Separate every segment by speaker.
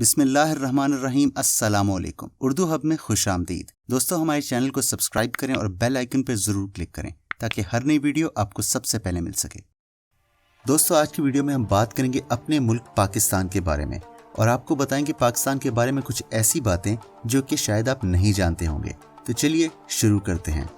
Speaker 1: बिस्मिल्लाहिर्रहमानिर्रहीम। अस्सलाम वालेकुम। उर्दू हब में खुश आमदीद। दोस्तों, हमारे चैनल को सब्सक्राइब करें और बेल आइकन पर ज़रूर क्लिक करें ताकि हर नई वीडियो आपको सबसे पहले मिल सके। दोस्तों, आज की वीडियो में हम बात करेंगे अपने मुल्क पाकिस्तान के बारे में और आपको बताएंगे पाकिस्तान के बारे में कुछ ऐसी बातें जो कि शायद आप नहीं जानते होंगे। तो चलिए शुरू करते हैं।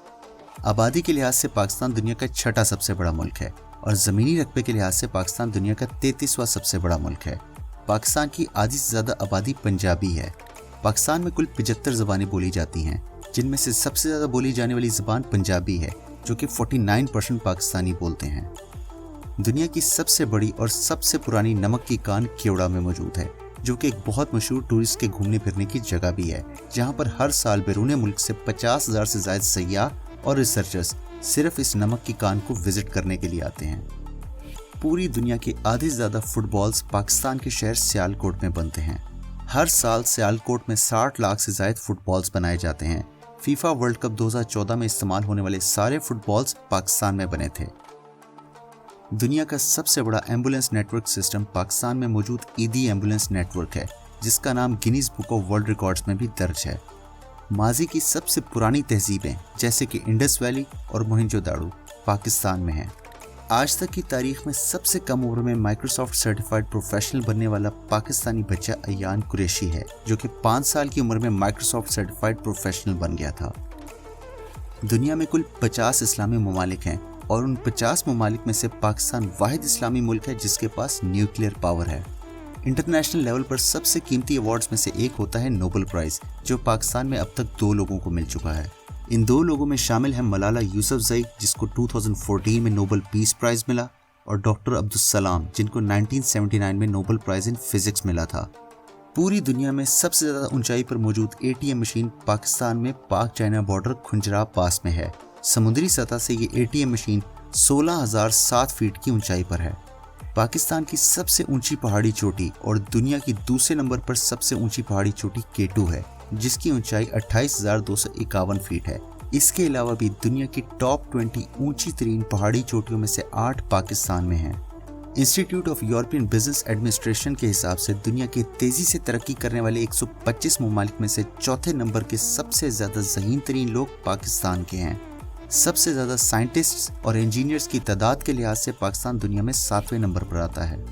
Speaker 1: आबादी के लिहाज से पाकिस्तान दुनिया का छठा सबसे बड़ा मुल्क है और ज़मीनी रकबे के लिहाज से पाकिस्तान दुनिया का 33वां सबसे बड़ा मुल्क है। पाकिस्तान की आधी से ज़्यादा आबादी पंजाबी है। पाकिस्तान में कुल 75 ज़बानें बोली जाती हैं, जिनमें से सबसे ज़्यादा बोली जाने वाली ज़बान पंजाबी है, जो कि 49% पाकिस्तानी बोलते हैं। दुनिया की सबसे बड़ी और सबसे पुरानी नमक की कान केवड़ा में मौजूद है, जो कि एक बहुत मशहूर टूरिस्ट के घूमने फिरने की जगह भी है, जहाँ पर हर साल बैरून मुल्क से 50,000 से ज़्यादा सयाह और रिसर्चर्स सिर्फ इस नमक की कान को विजिट करने के लिए आते हैं। पूरी दुनिया के आधे से ज़्यादा फुटबॉल्स पाकिस्तान के शहर सियालकोट में बनते हैं। हर साल सियालकोट में 60 लाख से ज़्यादा फुटबॉल्स बनाए जाते हैं। फीफा वर्ल्ड कप 2014 में इस्तेमाल होने वाले सारे फुटबॉल्स पाकिस्तान में बने थे। दुनिया का सबसे बड़ा एम्बुलेंस नेटवर्क सिस्टम पाकिस्तान में मौजूद ईदी एम्बुलेंस नेटवर्क है, जिसका नाम Guinness book of world records में भी दर्ज है। माजी की सबसे पुरानी तहजीबें जैसे कि इंडस वैली और मोहनजोदाड़ो पाकिस्तान में हैं। आज तक की तारीख में सबसे कम उम्र में माइक्रोसॉफ्ट सर्टिफाइड प्रोफेशनल बनने वाला पाकिस्तानी बच्चा अयान कुरैशी है, जो कि 5 साल की उम्र में माइक्रोसॉफ्ट सर्टिफाइड प्रोफेशनल बन गया था। दुनिया में कुल 50 इस्लामी ममालिक हैं और उन 50 ममालिक में से पाकिस्तान वाहिद इस्लामी मुल्क है जिसके पास न्यूक्लियर पावर है। इंटरनेशनल लेवल पर सबसे कीमती अवार्ड्स में से एक होता है नोबेल प्राइज़, जो पाकिस्तान में अब तक 2 लोगों को मिल चुका है। इन 2 लोगों में शामिल हैं मलाला यूसुफजई, जिसको 2014 में नोबेल पीस प्राइज़ मिला, और डॉक्टर अब्दुल सलाम, जिनको 1979 में नोबेल प्राइज़ इन फिजिक्स मिला था। पूरी दुनिया में सबसे ज़्यादा ऊंचाई पर मौजूद एटीएम मशीन पाकिस्तान में पाक चाइना बॉर्डर खुंजराब पास में है। समुद्री सतह से ये एटीएम मशीन 16,007 फीट की ऊंचाई पर है। पाकिस्तान की सबसे ऊंची पहाड़ी चोटी और दुनिया की दूसरे नंबर पर सबसे ऊंची पहाड़ी चोटी केटू है, जिसकी ऊंचाई 28,251 फीट है। इसके अलावा भी दुनिया की टॉप 20 ऊंची तरीन पहाड़ी चोटियों में से 8 पाकिस्तान में हैं। Institute of European business administration के हिसाब से दुनिया के तेज़ी से तरक्की करने वाले 125 ममालिक में से चौथे नंबर के सबसे ज़्यादा ज़हीन तरीन लोग पाकिस्तान के हैं। सबसे ज़्यादा साइंटिस्ट्स और इंजीनियर्स की तादाद के लिहाज से पाकिस्तान दुनिया में 7वें नंबर पर आता है।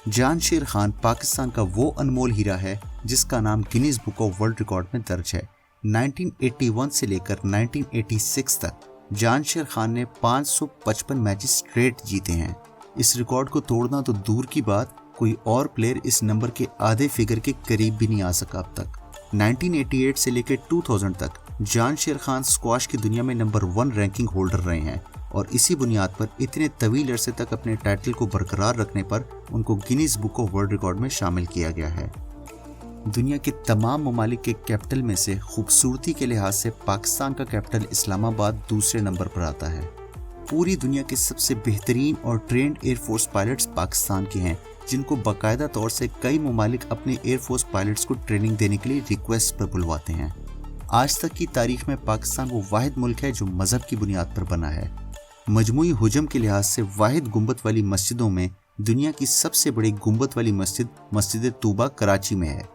Speaker 1: जानशीर खान पाकिस्तान का वो अनमोल हीरा है जिसका नाम Guinness book of world record में दर्ज है। 1981 से लेकर 1986 तक जानशीर खान ने 555 मैचेस स्ट्रेट जीते हैं। इस रिकॉर्ड को तोड़ना तो दूर की बात, कोई और प्लेयर इस नंबर के आधे फिगर के करीब भी नहीं आ सका अब तक। 1988 से लेकर 2000 तक जानशीर खान स्क्वाश की दुनिया में नंबर 1 रैंकिंग होल्डर रहे हैं और इसी बुनियाद पर इतने तवील अरसे तक अपने टाइटल को बरकरार रखने पर उनको Guinness book of world record में शामिल किया गया है। दुनिया के तमाम ममालिक के कैपिटल में से खूबसूरती के लिहाज से पाकिस्तान का कैपिटल इस्लामाबाद दूसरे नंबर पर आता है। पूरी दुनिया के सबसे बेहतरीन और ट्रेंड एयरफोर्स पायलट्स पाकिस्तान के हैं, जिनको बाकायदा तौर से कई ममालिक अपने एयरफोर्स पायलट्स को ट्रेनिंग देने के लिए रिक्वेस्ट पर बुलवाते हैं। आज तक की तारीख में पाकिस्तान वो वाहिद मुल्क है जो मजहब की बुनियाद पर बना है। मजमूई हुजम के लिहाज से वाहिद गुंबद वाली मस्जिदों में दुनिया की सबसे बड़ी गुंबद वाली मस्जिद मस्जिद तूबा कराची में है।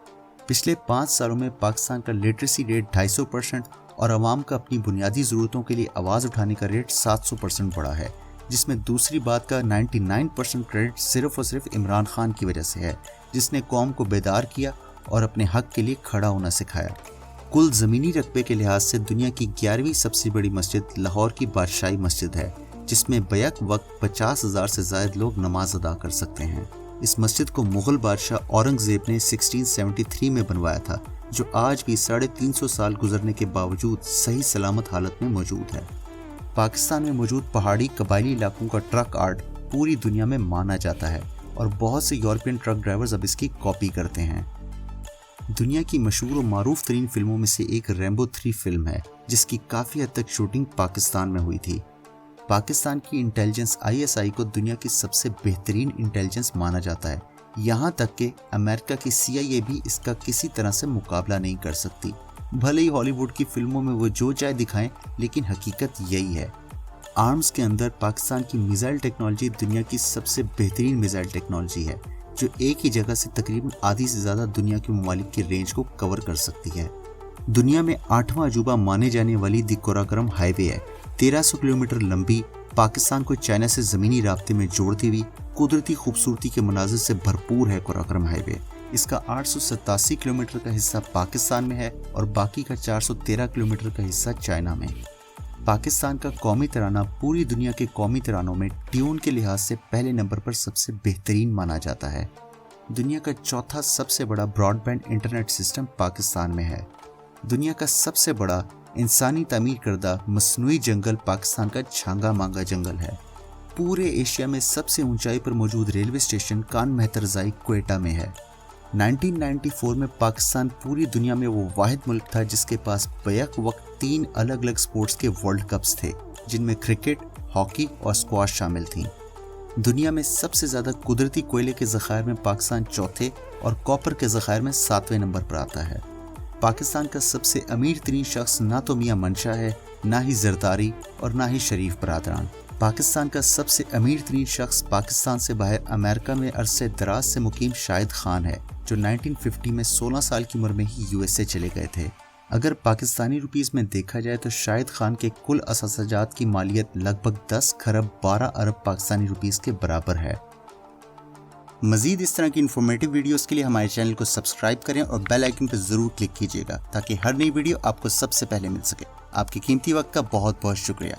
Speaker 1: पिछले 5 सालों में पाकिस्तान का लिटरेसी रेट 250% और आवाम का अपनी बुनियादी ज़रूरतों के लिए आवाज़ उठाने का रेट 700% बढ़ा है, जिसमें दूसरी बात का 99% क्रेडिट सिर्फ और सिर्फ इमरान खान की वजह से है, जिसने कौम को बेदार किया और अपने हक के लिए खड़ा होना सिखाया। कुल ज़मीनी रकबे के लिहाज से दुनिया की 11वीं सबसे बड़ी मस्जिद लाहौर की बादशाही मस्जिद है, जिसमें बैक वक्त 50,000 से ज़्यादा लोग नमाज अदा कर सकते हैं। इस मस्जिद को मुग़ल बादशाह औरंगज़ेब ने 1673 में बनवाया था, जो आज भी 350 साल गुजरने के बावजूद सही सलामत हालत में मौजूद है। पाकिस्तान में मौजूद पहाड़ी कबायली इलाकों का ट्रक आर्ट पूरी दुनिया में माना जाता है और बहुत से यूरोपियन ट्रक ड्राइवर्स अब इसकी कॉपी करते हैं। दुनिया की मशहूर और मारूफ तरीन फिल्मों में से एक रैम्बो 3 फिल्म है, जिसकी काफ़ी हद तक शूटिंग पाकिस्तान में हुई थी। पाकिस्तान की इंटेलिजेंस ISI को दुनिया की सबसे बेहतरीन इंटेलिजेंस माना जाता है। यहाँ तक कि अमेरिका की CIA भी इसका किसी तरह से मुकाबला नहीं कर सकती। भले ही हॉलीवुड की फिल्मों में वो जो चाहे दिखाएं, लेकिन हकीकत यही है। आर्म्स के अंदर पाकिस्तान की मिसाइल टेक्नोलॉजी दुनिया की सबसे बेहतरीन मिसाइल टेक्नोलॉजी है। जो एक ही जगह से तकरीबन आधी से ज़्यादा दुनिया के ममालिक की रेंज को कवर कर सकती है। दुनिया में 8वां अजूबा माने जाने वाली दी कोराकोरम हाईवे है। 1300 किलोमीटर लंबी, पाकिस्तान को चाइना से ज़मीनी राब्ते में जोड़ती हुई कुदरती खूबसूरती के मनाजिर से भरपूर है कोराकोरम हाईवे। इसका 887 किलोमीटर का हिस्सा पाकिस्तान में है और बाकी का 413 किलोमीटर का हिस्सा चाइना में। पाकिस्तान का कौमी तराना पूरी दुनिया के कौमी तरानों में ट्यून के लिहाज से पहले नंबर पर सबसे बेहतरीन माना जाता है। दुनिया का चौथा सबसे बड़ा ब्रॉडबैंड इंटरनेट सिस्टम पाकिस्तान में है। दुनिया का सबसे बड़ा इंसानी तामीर करदा मसनूई जंगल पाकिस्तान का छांगा मांगा जंगल है। पूरे एशिया में सबसे ऊंचाई पर मौजूद रेलवे स्टेशन कान मेहतरजाई क्वेटा में है। 1994 में पाकिस्तान पूरी दुनिया में वो वाहिद मुल्क था जिसके पास बैक वक्त 3 अलग अलग स्पोर्ट्स के वर्ल्ड कप्स थे, जिनमें क्रिकेट, हॉकी और स्क्वाश शामिल थीं। दुनिया में सबसे ज़्यादा कुदरती कोयले के ज़खायर में पाकिस्तान चौथे और कॉपर के ज़खायर में 7वें नंबर पर आता है। पाकिस्तान का सबसे अमीर तरीन शख्स ना तो मियां मंशा है, ना ही जरदारी और ना ही शरीफ बरादरान। पाकिस्तान का सबसे अमीर तरीन शख्स पाकिस्तान से बाहर अमेरिका में अरसे दराज से मुकीम शाहिद खान है, जो 1950 में 16 साल की उम्र में ही यूएसए चले गए थे। अगर पाकिस्तानी रुपीस में देखा जाए तो शाहिद खान के कुल असासाजात की मालियत लगभग 10 खरब 12 अरब पाकिस्तानी रुपीस के बराबर है। मजीद इस तरह की इन्फॉर्मेटिव वीडियोस के लिए हमारे चैनल को सब्सक्राइब करें और बेल आइकन पर जरूर क्लिक कीजिएगा ताकि हर नई वीडियो आपको सबसे पहले मिल सके। आपके कीमती वक्त का बहुत बहुत शुक्रिया।